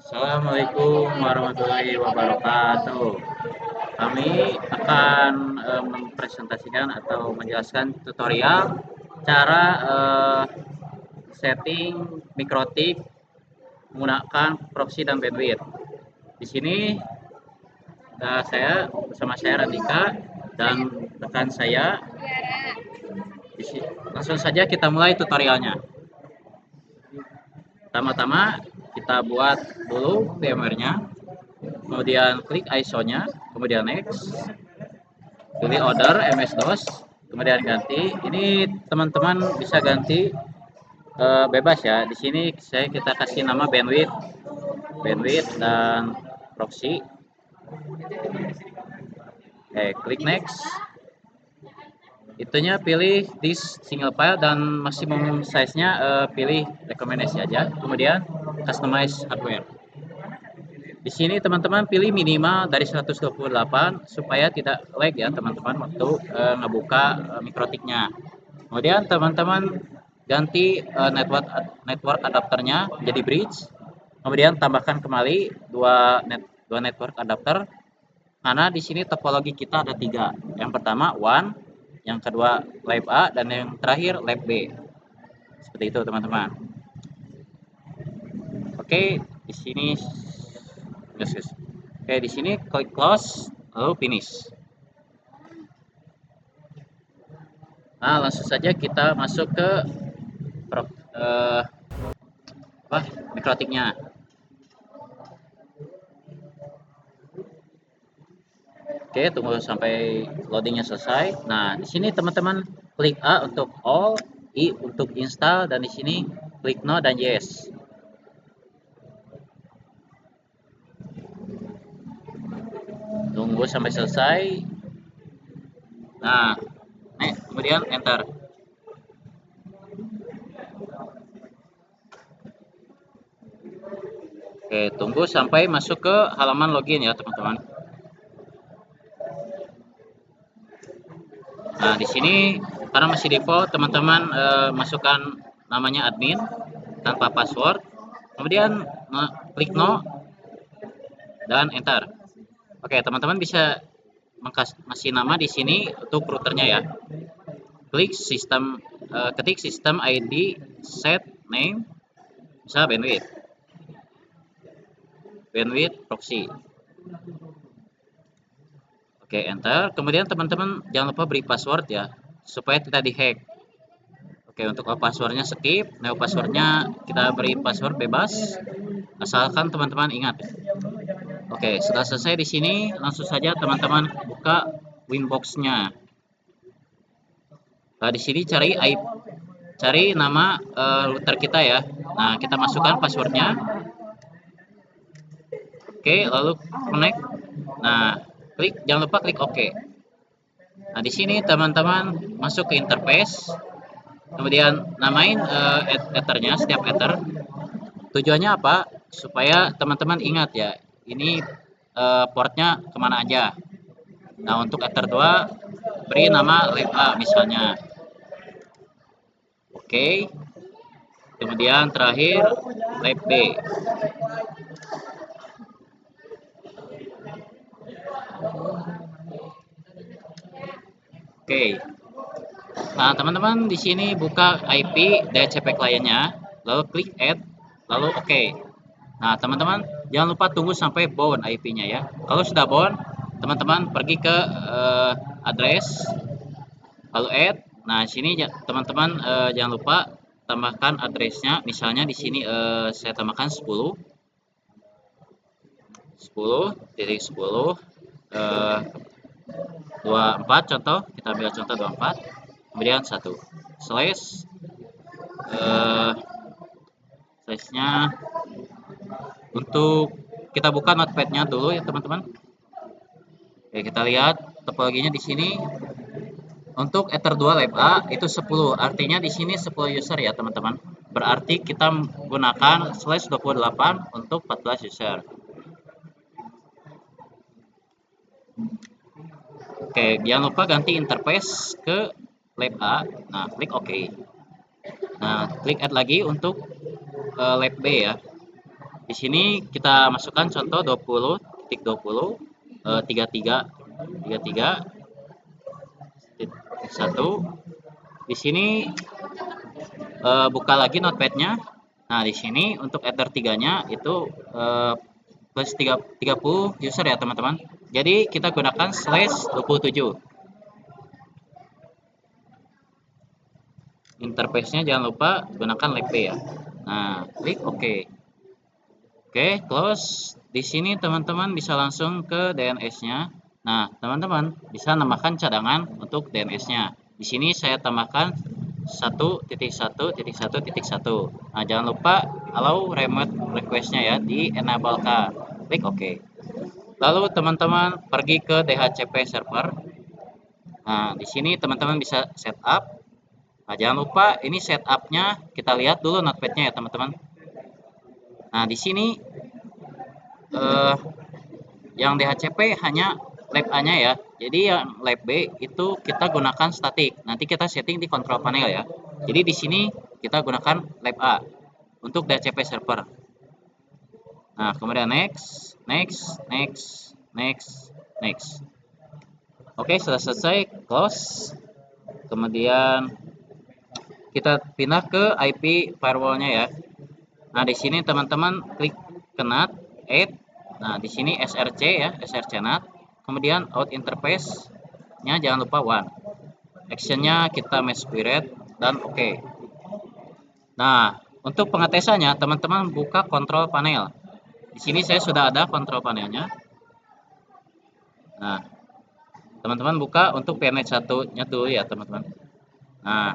Assalamualaikum warahmatullahi wabarakatuh. Kami akan mempresentasikan atau menjelaskan tutorial cara setting mikrotik menggunakan proxy dan bandwidth. Di sini saya bersama saya Radika dan rekan saya. Langsung saja kita mulai tutorialnya. Pertama-tama kita buat dulu VMware-nya, kemudian klik ISO-nya, kemudian next, pilih order MS-DOS, kemudian ganti. Ini teman-teman bisa ganti bebas ya. Di sini kita kasih nama bandwidth dan proxy. Klik next. Itunya pilih this single file dan maksimum size-nya pilih rekomendasi aja. Kemudian customize hardware. Di sini teman-teman pilih minimal dari 128 supaya tidak lag ya teman-teman waktu ngebuka mikrotiknya. Kemudian teman-teman ganti network adapternya jadi bridge. Kemudian tambahkan kembali dua network adapter karena di sini topologi kita ada tiga. Yang pertama WAN, yang kedua lab A, dan yang terakhir lab B. Seperti itu teman-teman. Oke, di sini di sini klik close lalu finish. Nah, langsung saja kita masuk ke mikrotiknya. Oke, tunggu sampai loadingnya selesai. Nah, di sini teman-teman klik A untuk all, I untuk install, dan di sini klik no dan yes. Tunggu sampai selesai. Nah, kemudian enter. Oke, tunggu sampai masuk ke halaman login ya, teman-teman. Nah, di sini karena masih default, teman-teman masukkan namanya admin tanpa password. Kemudian klik no dan enter. Oke, teman-teman bisa masih nama di sini untuk routernya ya. Klik sistem, ketik sistem ID set name, bisa bandwidth proxy. Oke, enter. Kemudian teman-teman jangan lupa beri password ya, supaya tidak dihack. Oke, untuk passwordnya skip. Nah, passwordnya kita beri password bebas, asalkan teman-teman ingat. Oke, sudah selesai di sini. Langsung saja teman-teman buka Winbox-nya. Nah, di sini cari nama router kita ya. Nah, kita masukkan passwordnya. Oke, lalu connect. Nah, jangan lupa klik OK. Nah, di sini teman-teman masuk ke interface. Kemudian namain ethernya, setiap ether. Tujuannya apa? Supaya teman-teman ingat ya, ini portnya kemana aja. Nah, untuk ether 2 beri nama lab A misalnya. Oke. Kemudian terakhir lab B. Oke. Nah, teman-teman di sini buka IP DHCP kliennya, lalu klik add, lalu oke. Nah, teman-teman jangan lupa tunggu sampai bound IP-nya ya. Kalau sudah bound, teman-teman pergi ke address, lalu add. Nah, sini teman-teman jangan lupa tambahkan addressnya. Misalnya di sini saya tambahkan 10 titik 10 24 contoh, kita ambil contoh 24, kemudian 1 slash size-nya. Untuk kita buka notepad-nya dulu ya teman-teman. Oke, kita lihat topologinya di sini. Untuk ether 2 lab A itu 10, artinya di sini 10 user ya teman-teman. Berarti kita menggunakan /28 untuk 14 user. Oke, jangan lupa ganti interface ke lab A. Nah, klik OK. Nah, klik add lagi untuk lab B ya. Di sini kita masukkan contoh 20.20.33.33.1. Di sini buka lagi notepad-nya. Nah, di sini untuk Ether 3-nya itu plus 30 user ya, teman-teman. Jadi kita gunakan /27. Interface-nya jangan lupa gunakan lab ya. Nah, klik OK. Oke, close. Di sini teman-teman bisa langsung ke DNS-nya. Nah, teman-teman bisa nambahkan cadangan untuk DNS-nya. Di sini saya tambahkan 1.1.1.1. Nah, jangan lupa allow remote request-nya ya, di enable-kan. Klik OK. Lalu teman-teman pergi ke DHCP server. Nah, di sini teman-teman bisa setup. Nah, jangan lupa ini setup-nya kita lihat dulu notepad-nya ya, teman-teman. Nah, di sini yang DHCP hanya lab A-nya ya. Jadi yang lab B itu kita gunakan statik. Nanti kita setting di control panel ya. Jadi di sini kita gunakan lab A untuk DHCP server. Nah, kemudian next, next, next, next, next. Oke, sudah selesai, close. Kemudian kita pindah ke IP firewall-nya ya. Nah, di sini teman-teman klik ke NAT, add. Nah, di sini src ya, src NAT. Kemudian out interface-nya jangan lupa one. Action-nya kita match period dan oke. Nah, untuk pengetesannya teman-teman buka kontrol panel. Di sini saya sudah ada kontrol panelnya. Nah, teman-teman buka untuk PNet 1-nya dulu ya, teman-teman. Nah,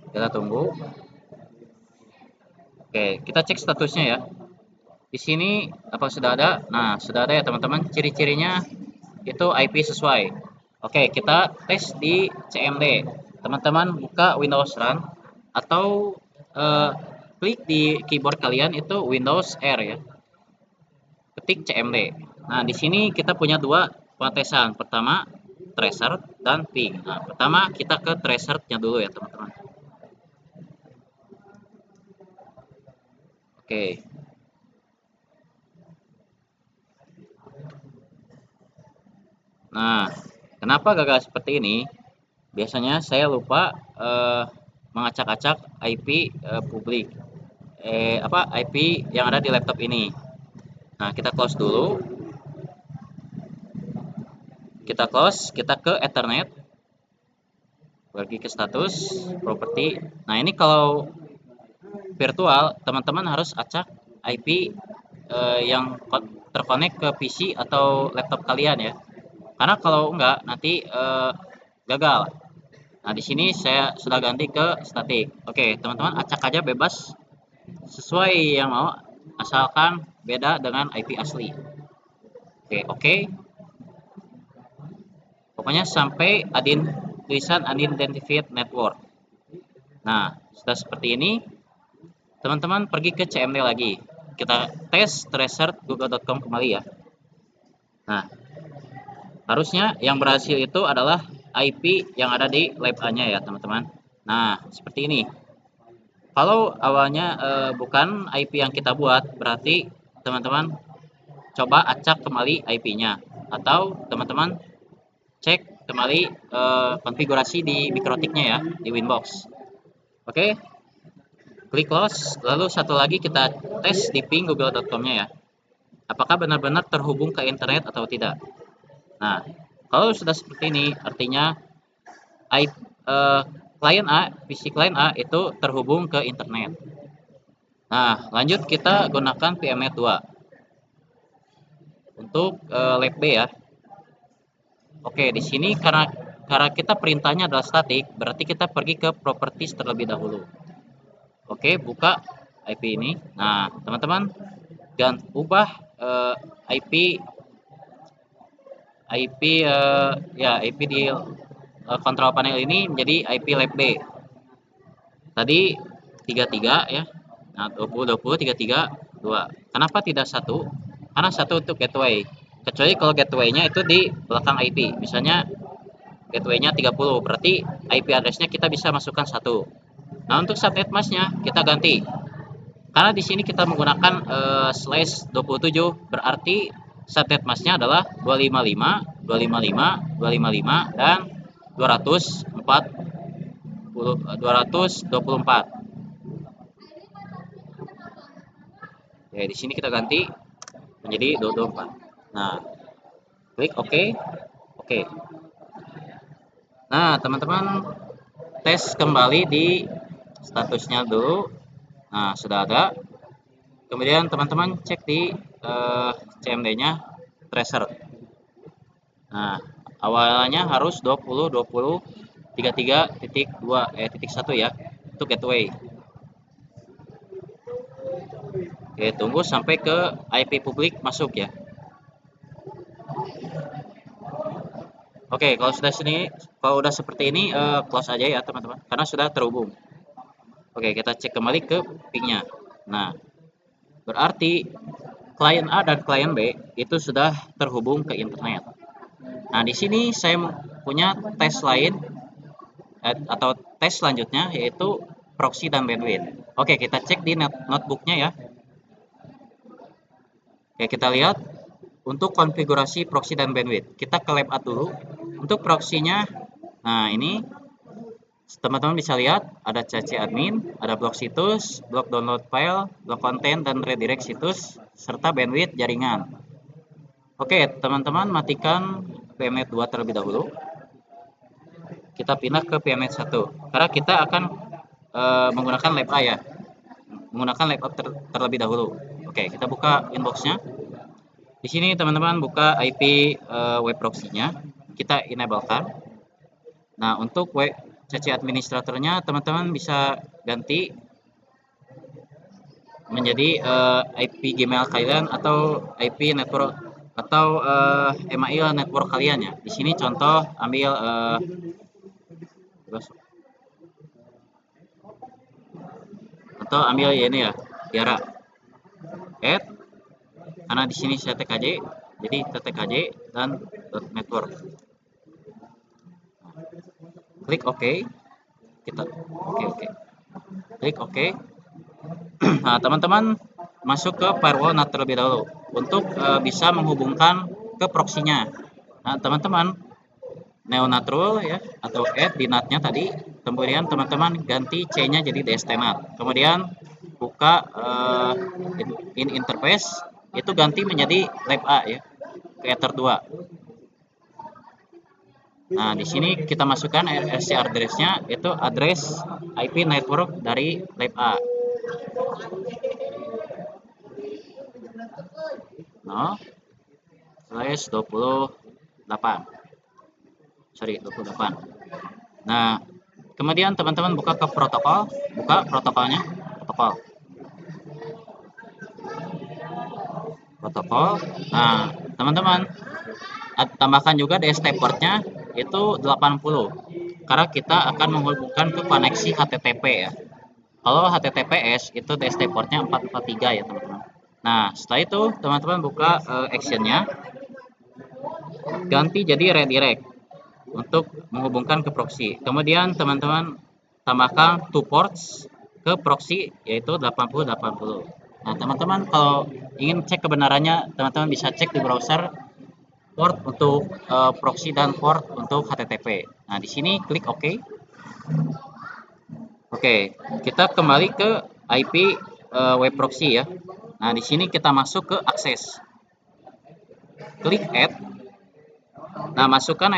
kita tunggu. Oke, kita cek statusnya ya. Di sini apa sudah ada? Nah, sudah ada ya, teman-teman. Ciri-cirinya itu IP sesuai. Oke, kita tes di CMD. Teman-teman buka Windows Run atau klik di keyboard kalian itu Windows R ya. Ketik CMD. Nah, di sini kita punya dua pengetesan. Pertama, tracer dan ping. Nah, pertama kita ke tracer-nya dulu ya, teman-teman. Oke. Nah, kenapa gagal seperti ini? Biasanya saya lupa mengacak-acak IP publik. IP yang ada di laptop ini. Nah, kita close dulu. Kita close, kita ke Ethernet. Pergi ke status, properti. Nah, ini kalau virtual, teman-teman harus acak IP yang terkonek ke PC atau laptop kalian ya. Karena kalau enggak nanti gagal. Nah, di sini saya sudah ganti ke statik. Oke, teman-teman acak aja bebas sesuai yang mau, asalkan beda dengan IP asli. Oke. Pokoknya sampai tulisan unidentified network. Nah, sudah seperti ini, teman-teman pergi ke CMD lagi. Kita tes tracer google.com kembali ya. Nah, harusnya yang berhasil itu adalah IP yang ada di lab A-nya ya, teman-teman. Nah, seperti ini. Kalau awalnya bukan IP yang kita buat, berarti teman-teman coba acak kembali IP-nya. Atau teman-teman cek kembali konfigurasi di mikrotiknya ya, di Winbox. Oke, klik close. Lalu satu lagi kita tes di ping google.com-nya ya. Apakah benar-benar terhubung ke internet atau tidak. Nah, kalau sudah seperti ini, artinya klien A, PC klien A itu terhubung ke internet. Nah, lanjut kita gunakan PMnet 2 untuk lab B ya. Oke, di sini karena kita perintahnya adalah statik, berarti kita pergi ke properties terlebih dahulu. Oke, buka IP ini. Nah, teman-teman, ubah IP IP di kontrol panel ini menjadi IP lab B. Tadi 33 ya. Nah, 20.20.33.2. Kenapa tidak 1? Karena 1 untuk gateway. Kecuali kalau gateway-nya itu di belakang IP. Misalnya gateway-nya 30, berarti IP address-nya kita bisa masukkan 1. Nah, untuk subnet mask-nya kita ganti. Karena di sini kita menggunakan slash 27, berarti set masnya adalah 255, 255, 255 dan 224. Ya, di sini kita ganti menjadi 224. Nah, klik OK. Oke. Nah, teman-teman tes kembali di statusnya dulu. Nah, sudah ada. Kemudian teman-teman cek di CMD-nya tracer. Nah, awalnya harus 20.20.33.2 1 ya untuk gateway. Oke, tunggu sampai ke IP publik masuk ya. Oke, kalau udah seperti ini close aja ya teman-teman, karena sudah terhubung. Oke, kita cek kembali ke ping-nya. Nah, berarti klien A dan klien B itu sudah terhubung ke internet. Nah, di sini saya punya tes lain atau tes selanjutnya yaitu proxy dan bandwidth. Oke, kita cek di notebooknya ya. Oke, kita lihat untuk konfigurasi proxy dan bandwidth. Kita ke lab add dulu. Untuk proxy-nya, nah ini teman-teman bisa lihat ada CC admin, ada blok situs, blok download file, blok konten, dan redirect situs, serta bandwidth jaringan. Oke, teman-teman matikan PMNet 2 terlebih dahulu. Kita pindah ke PMNet 1 karena kita akan menggunakan lab A ya, menggunakan lab A terlebih dahulu. Oke, kita buka inbox-nya. Di sini teman-teman buka IP web proxy-nya, kita enable-kan. Nah, untuk web CC administratornya teman-teman bisa ganti menjadi IP Gmail kalian atau IP network atau email network kalian ya. Di sini contoh ambil ya ini ya, Tiara add, karena di sini saya TKJ, jadi TKJ dan .network. Klik OK. Kita oke. Klik OK. Nah, teman-teman masuk ke firewall NAT terlebih dahulu untuk bisa menghubungkan ke proxy-nya. Nah, teman-teman neonatrul ya atau add di NAT-nya tadi, kemudian teman-teman ganti C-nya jadi DST-NAT. Kemudian buka in interface, itu ganti menjadi lab A ya, ke Ether 2. Nah, di sini kita masukkan RC address-nya, itu address IP network dari lab A. No, slash 28. Sorry, 28. Nah, kemudian teman-teman buka ke protokol, buka protokolnya, protokol. Nah, teman-teman tambahkan juga DST portnya itu 80 karena kita akan menghubungkan ke koneksi HTTP ya. Kalau HTTPS itu DST portnya 443 ya teman-teman. Nah, setelah itu teman-teman buka actionnya, ganti jadi redirect untuk menghubungkan ke proxy. Kemudian teman-teman tambahkan 2 ports ke proxy yaitu 80-80. Nah, teman-teman kalau ingin cek kebenarannya, teman-teman bisa cek di browser port untuk proxy dan port untuk HTTP. Nah, di sini klik OK. Oke, kita kembali ke IP web proxy ya. Nah, di sini kita masuk ke akses. Klik add. Nah, masukkan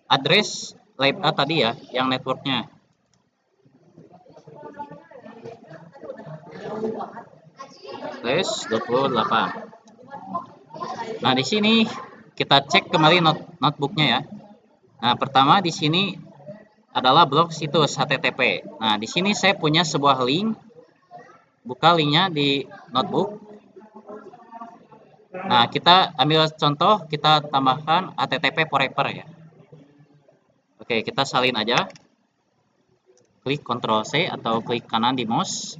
address lab A tadi ya, yang networknya. Slash 28. Nah, di sini kita cek kembali notebooknya ya. Nah, pertama di sini adalah blok situs HTTP. Nah, di sini saya punya sebuah link. Buka linknya di notebook. Nah, kita ambil contoh, kita tambahkan HTTP forever ya. Oke, kita salin aja. Klik Ctrl C atau klik kanan di mouse.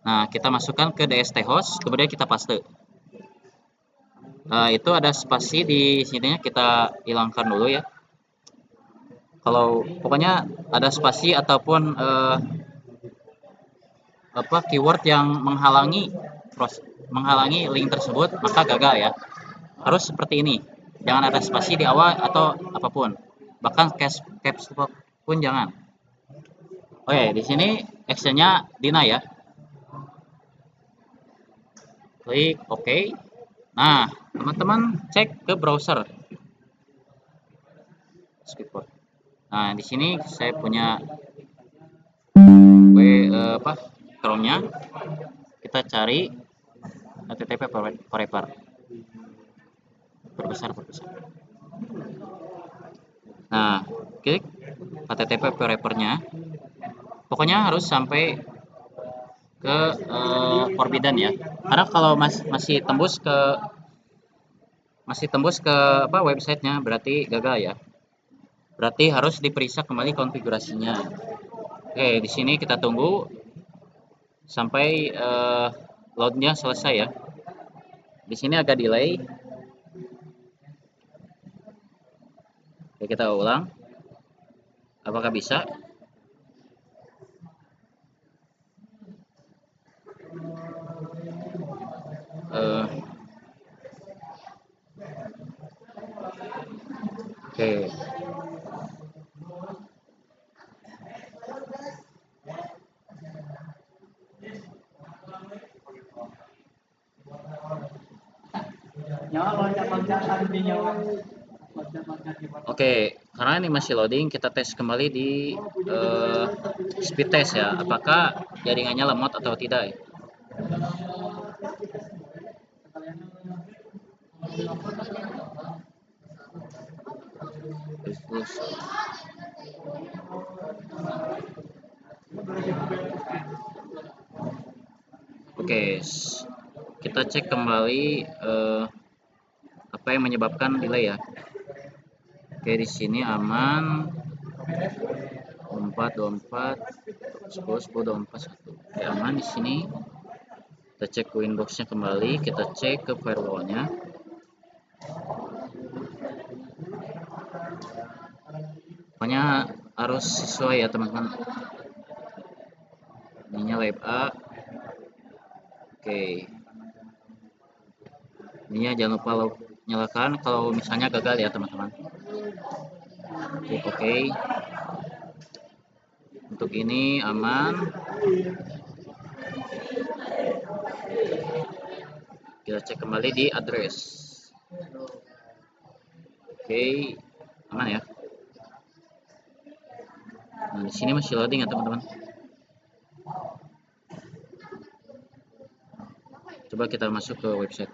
Nah, kita masukkan ke DST host, kemudian kita paste. Itu ada spasi di sininya, kita hilangkan dulu ya. Kalau pokoknya ada spasi ataupun apa keyword yang menghalangi link tersebut, maka gagal ya. Harus seperti ini. Jangan ada spasi di awal atau apapun. Bahkan caps lock pun jangan. Oke, di sini actionnya deny ya. Klik OK. Nah, teman-teman cek ke browser. Nah, di sini saya punya Chrome-nya. Kita cari http forever. Perbesar. Nah, klik http forever-nya. Pokoknya harus sampai ke forbidden ya. Karena kalau masih tembus ke websitenya berarti gagal ya. Berarti harus diperiksa kembali konfigurasinya. Oke, di sini kita tunggu sampai loadnya selesai ya. Di sini agak delay. Oke, kita ulang. Apakah bisa? Oke. Oke, karena ini masih loading, kita tes kembali di speed test ya, apakah jaringannya lemot atau tidak. Oke, kita cek kembali apa yang menyebabkan delay ya. Oke, di sini aman. 24 10 24 1. Oke, aman di sini. Kita cek ke Winbox-nya kembali, kita cek ke firewall-nya. Pokoknya harus sesuai ya teman-teman. Ininya web A. Oke. Ininya jangan lupa nyalakan kalau misalnya gagal ya teman-teman. Oke. Untuk ini aman. Kita cek kembali di address. Oke, aman ya. Nah, di sini masih loading ya teman-teman. Coba kita masuk ke website.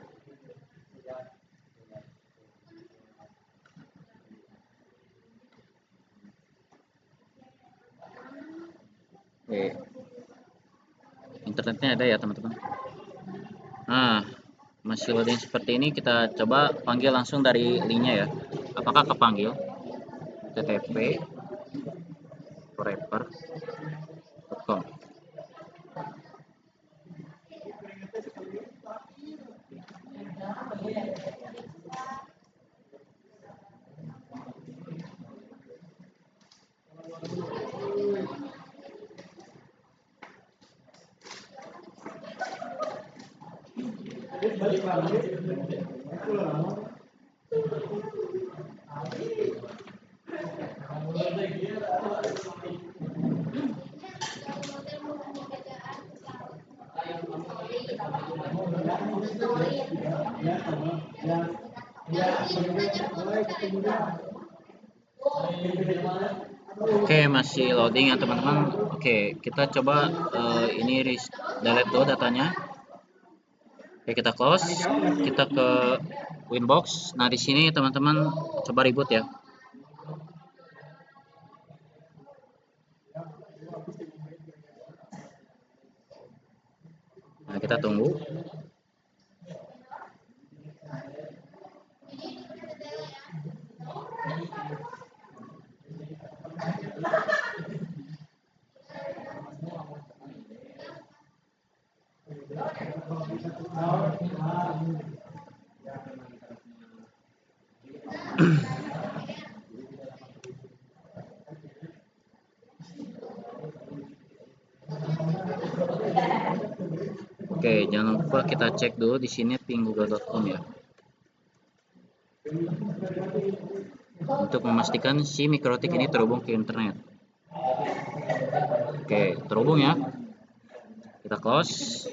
Oke. Internetnya ada ya teman-teman. Nah, masih loading seperti ini, kita coba panggil langsung dari linknya ya. Apakah kepanggil? http forever.com. Oke, masih loading ya teman-teman. Oke, kita coba ini delete dulu datanya. Oke, kita close. Kita ke Winbox. Nah, di sini teman-teman coba reboot ya. Nah, kita tunggu. coba kita cek dulu di sini ping google.com ya, untuk memastikan si mikrotik ini terhubung ke internet. Oke, terhubung ya. Kita close.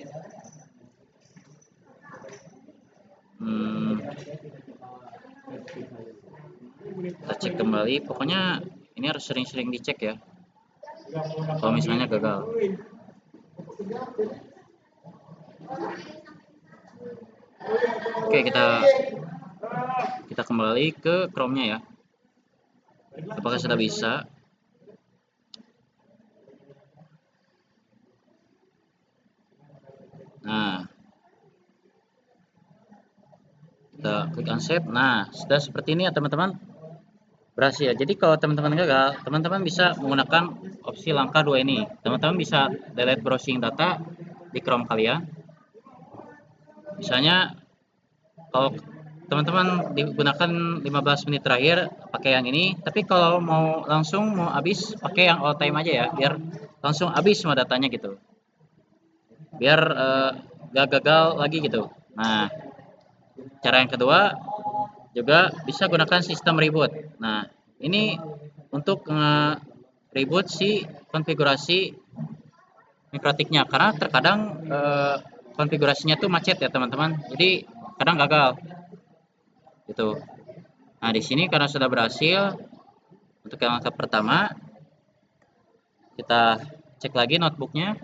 Kita cek kembali. Pokoknya ini harus sering-sering dicek ya. Kalau misalnya gagal. Oke, kita kembali ke Chrome-nya ya. Apakah sudah bisa? Nah, kita klik unsave. Nah, sudah seperti ini ya teman-teman. Berhasil. Jadi kalau teman-teman gagal, teman-teman bisa menggunakan opsi langkah 2 ini. Teman-teman bisa delete browsing data di Chrome kalian. Misalnya kalau teman-teman digunakan 15 menit terakhir pakai yang ini, tapi kalau mau langsung mau habis pakai yang all time aja ya, biar langsung habis semua datanya gitu. Biar gak gagal lagi gitu. Nah, cara yang kedua juga bisa gunakan sistem reboot. Nah, ini untuk reboot si konfigurasi mikrotiknya, karena terkadang konfigurasinya tuh macet ya teman-teman, jadi kadang gagal gitu. Nah, di sini karena sudah berhasil, untuk yang langkah pertama kita cek lagi notebooknya.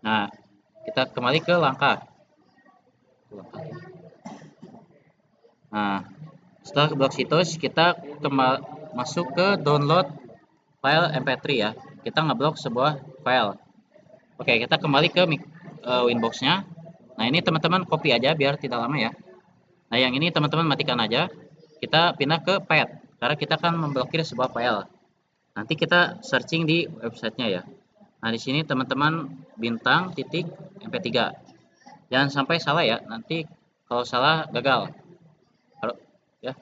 Nah, kita kembali ke langkah. Nah, setelah ke blok situs, kita masuk ke download file MP3 ya. Kita ngeblok sebuah file. Oke, kita kembali ke Winbox-nya. Nah, ini teman-teman copy aja biar tidak lama ya. Nah, yang ini teman-teman matikan aja. Kita pindah ke pad, karena kita akan memblokir sebuah file. Nanti kita searching di websitenya ya. Nah, di sini teman-teman bintang titik mp3. Jangan sampai salah ya. Nanti kalau salah gagal. Ya,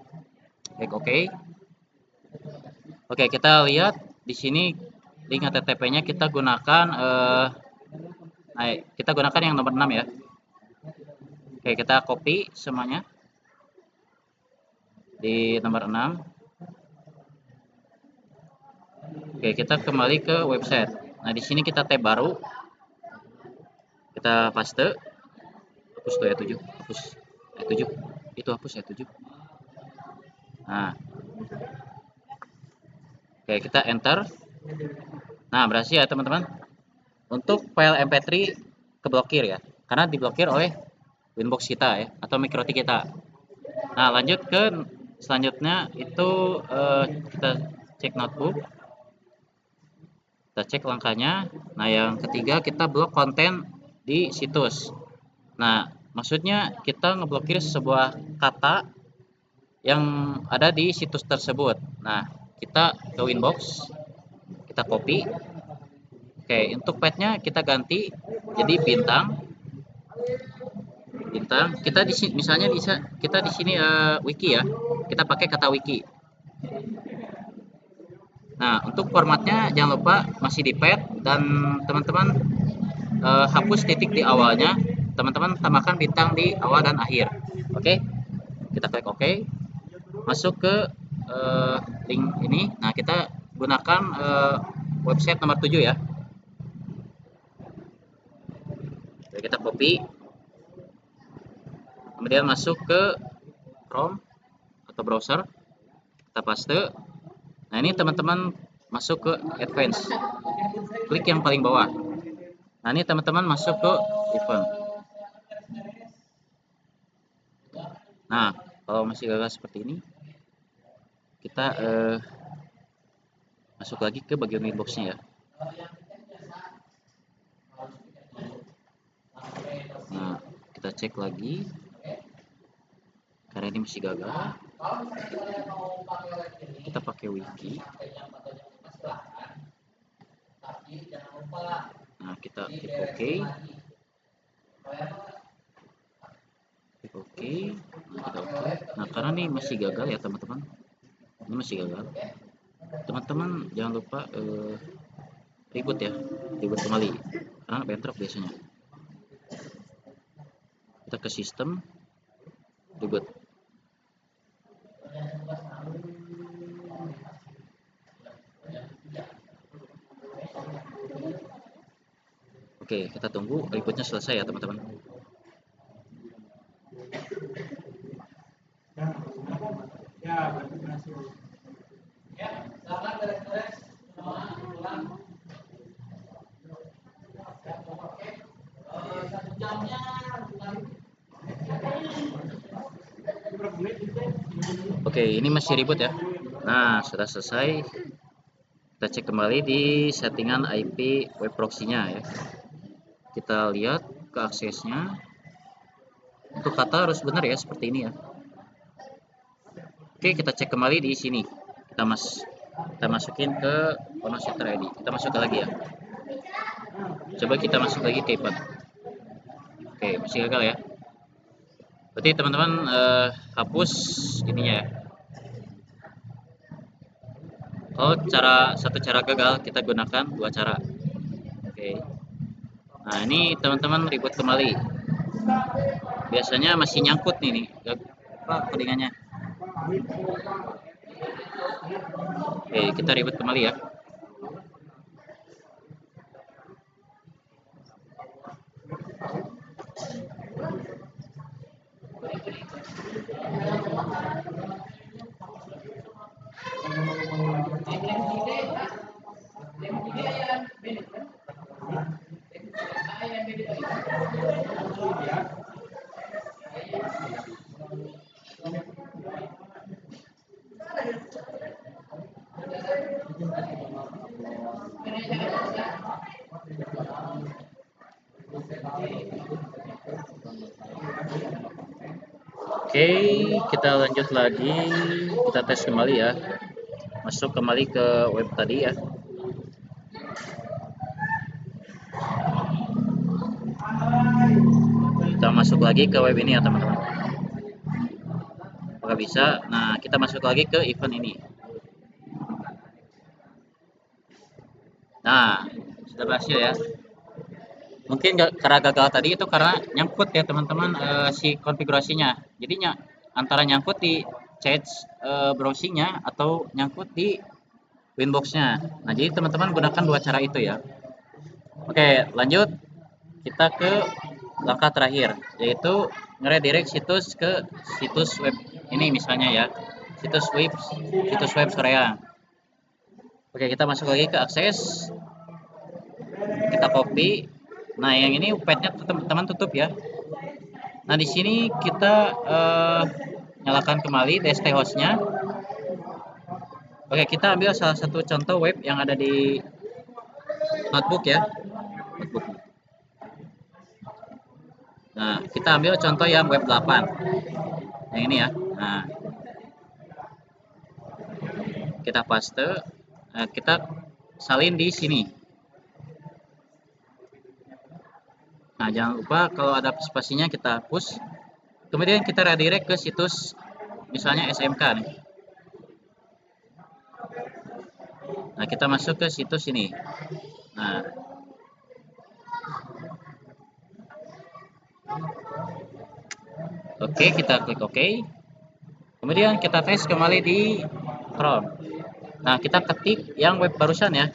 klik OK. Oke, kita lihat di sini link HTTP-nya kita gunakan kita gunakan yang nomor 6 ya. Oke, kita copy semuanya di nomor 6. Oke, kita kembali ke website. Nah, di sini kita tab baru. Kita paste. Hapus tuh ya 7. Hapus ya 7. Itu hapus ya 7. Nah. Oke, kita enter. Nah, berhasil ya teman-teman. Untuk file MP3 keblokir ya. Karena diblokir oleh Winbox kita ya, atau mikrotik kita. Nah, lanjut ke selanjutnya itu kita cek notebook. Kita cek langkahnya. Nah, yang ketiga kita blok konten di situs. Nah, maksudnya kita ngeblokir sebuah kata yang ada di situs tersebut. Nah, kita ke Winbox, kita copy. Oke, untuk padnya kita ganti jadi bintang. Kita di sini misalnya kita di sini wiki ya. Kita pakai kata wiki. Nah, untuk formatnya jangan lupa masih di pad, dan teman-teman hapus titik di awalnya. Teman-teman tambahkan bintang di awal dan akhir. Oke, kita klik OK. Masuk ke link ini. Nah, kita gunakan website nomor 7 ya. Jadi kita copy. Kemudian masuk ke Chrome atau browser. Kita paste. Nah, ini teman-teman masuk ke advance. Klik yang paling bawah. Nah, ini teman-teman masuk ke event. Nah, kalau masih gagal seperti ini, kita masuk lagi ke bagian inbox-nya ya. Nah, kita cek lagi. Karena ini masih gagal. Kita pakai wiki. Nah, kita klik OK. Klik OK. Nah, kita OK. Nah, karena ini masih gagal ya teman-teman. Ini masih gagal. Teman-teman jangan lupa reboot ya, reboot kembali. Karena bentrok biasanya. kita ke sistem, reboot. Oke, kita tunggu rebootnya selesai ya teman-teman. Oke, ini masih ribut ya. Nah, sudah selesai. Kita cek kembali di settingan IP web proxy-nya ya. Kita lihat ke aksesnya. Untuk kata harus benar ya, seperti ini ya. Oke, kita cek kembali di sini. Kita masukin ke Center ID. Kita masukkan lagi ya. Coba kita masuk lagi ke iPad. Oke, masih gagal ya. Berarti teman-teman hapus ininya ya. Oh, satu cara gagal kita gunakan dua cara. Oke. Nah, ini teman-teman reboot kembali. Biasanya masih nyangkut nih apa codingannya. Oke, kita reboot kembali ya. Oke, kita lanjut lagi. Kita tes kembali ya. Masuk kembali ke web tadi ya. Kita masuk lagi ke web ini ya teman-teman. Apakah bisa? Nah, kita masuk lagi ke event ini. Nah, sudah berhasil ya. Mungkin karena gagal tadi itu karena nyangkut ya teman-teman si konfigurasinya. Jadinya antara nyangkut di chat browsingnya atau nyangkut di Winbox-nya. Nah, jadi teman-teman gunakan dua cara itu ya. Oke, lanjut kita ke langkah terakhir, yaitu ngeredirect situs ke situs web ini misalnya ya, situs web Korea. Oke, kita masuk lagi ke akses, kita copy. Nah, yang ini path-nya teman-teman tutup ya. Nah, di sini kita nyalakan kembali DST host-nya. Oke, kita ambil salah satu contoh web yang ada di notebook ya. Notebook. Nah, kita ambil contoh yang web 8. Yang ini ya. Nah, kita paste, kita salin di sini. Nah, jangan lupa kalau ada spasinya kita hapus. Kemudian kita redirect ke situs misalnya SMK nih. Nah, kita masuk ke situs ini. Nah, oke, kita klik OK. Kemudian kita tes kembali di Chrome. Nah, kita ketik yang web barusan ya,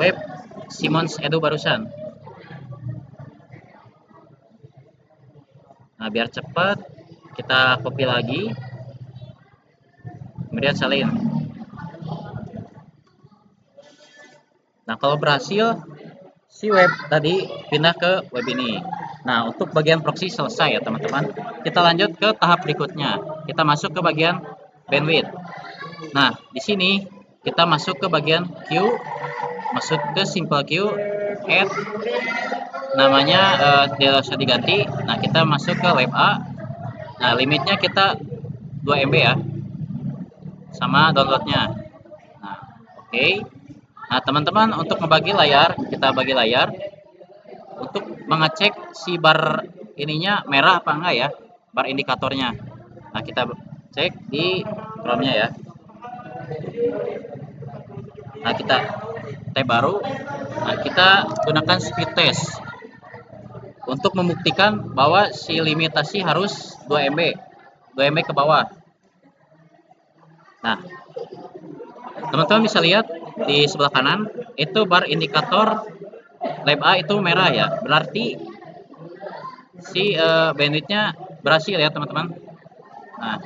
web Simons Edu barusan. Nah, biar cepat, kita copy lagi. Kemudian salin. Nah, kalau berhasil, si web tadi pindah ke web ini. Nah, untuk bagian proxy selesai ya teman-teman. Kita lanjut ke tahap berikutnya. Kita masuk ke bagian bandwidth. Nah, di sini kita masuk ke bagian queue, masuk ke simple queue, add namanya tidak usah diganti. Nah, kita masuk ke web A. Nah, limitnya kita 2 MB ya, sama downloadnya. Nah, oke. Nah, teman-teman, untuk membagi layar, kita bagi layar. Untuk mengecek si bar ininya merah apa enggak ya, bar indikatornya. Nah, kita cek di Chrome-nya ya. Nah, kita tab baru. Nah, kita gunakan speed test untuk membuktikan bahwa si limitasi harus 2 MB, 2 MB ke bawah. Nah, teman-teman bisa lihat di sebelah kanan itu bar indikator lab A itu merah ya, berarti si bandwidthnya berhasil ya teman-teman. Nah,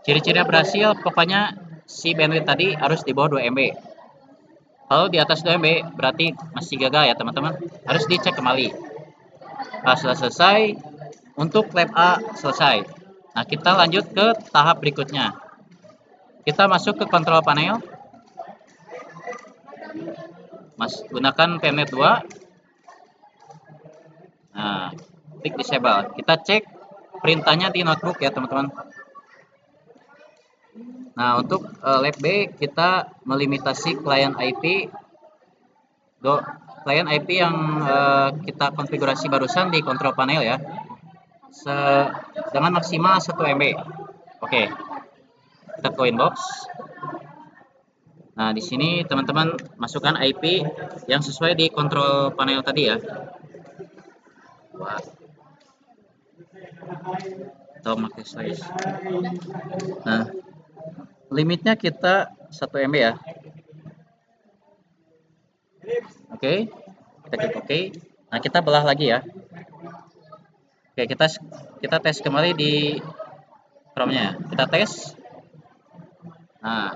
ciri-cirinya berhasil pokoknya si bandwidth tadi harus di bawah 2 MB. Kalau di atas 2 MB berarti masih gagal ya teman-teman, harus dicek kembali. Nah, setelah selesai untuk lab A selesai. Nah, kita lanjut ke tahap berikutnya. Kita masuk ke kontrol panel. Gunakan PMNet 2. Nah, klik disable. Kita cek perintahnya di notebook ya teman-teman. Nah, untuk lab B kita melimitasi klien IP yang kita konfigurasi barusan di kontrol panel ya. Dengan maksimal 1 MB. Oke. Kita ke inbox. Nah, di sini teman-teman masukkan IP yang sesuai di kontrol panel tadi ya. Wah. Atau pakai size. Nah, limitnya kita 1 MB ya. Oke. Kita klik OK. Nah, kita belah lagi ya. Oke, kita tes kembali di Chrome-nya. Kita tes. Nah,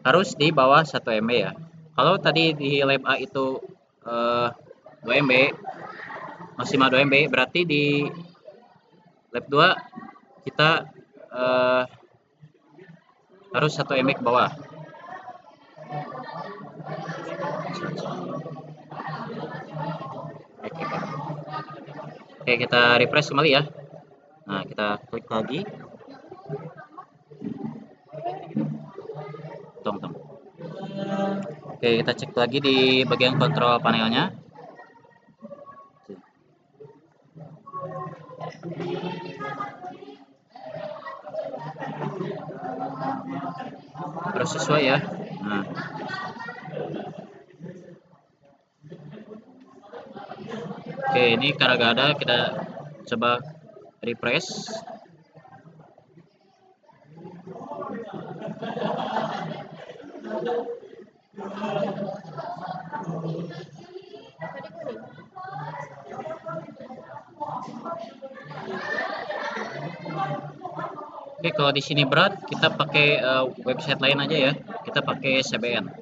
harus di bawah 1 MB ya. Kalau tadi di lab A itu 2 MB, maksimal 2 MB, berarti di lab 2 kita harus 1 MB ke bawah. Oke, kita refresh kembali ya. Nah, kita klik lagi. Tunggu. Oke, kita cek lagi di bagian kontrol panelnya. Harus sesuai ya. Nah. Oke, ini karena gak ada, kita coba refresh. Oke, kalau di sini berat, kita pakai website lain aja ya. Kita pakai CBN.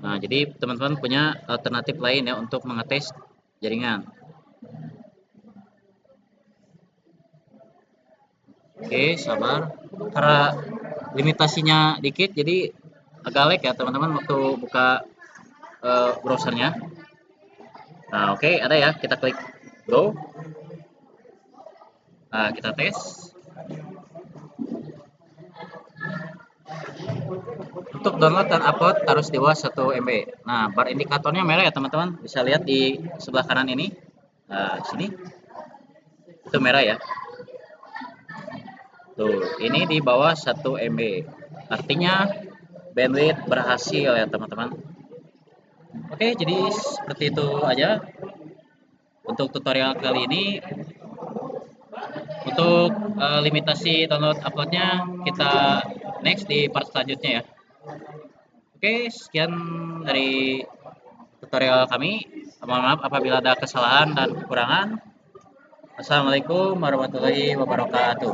Nah, jadi teman-teman punya alternatif lain ya untuk mengetes jaringan. Oke, sabar. Karena limitasinya dikit, jadi agak lag ya teman-teman waktu buka browsernya. Nah, oke, ada ya. Kita klik go. Nah, kita tes. Untuk download dan upload harus di bawah 1 MB. Nah, bar indikatornya merah ya teman-teman. Bisa lihat di sebelah kanan ini. Nah, sini. Itu merah ya. Tuh, ini di bawah 1 MB. Artinya bandwidth berhasil ya teman-teman. Oke, jadi seperti itu aja untuk tutorial kali ini. Untuk limitasi download uploadnya kita next di part selanjutnya ya. Oke, sekian dari tutorial kami. Mohon maaf apabila ada kesalahan dan kekurangan. Assalamualaikum warahmatullahi wabarakatuh.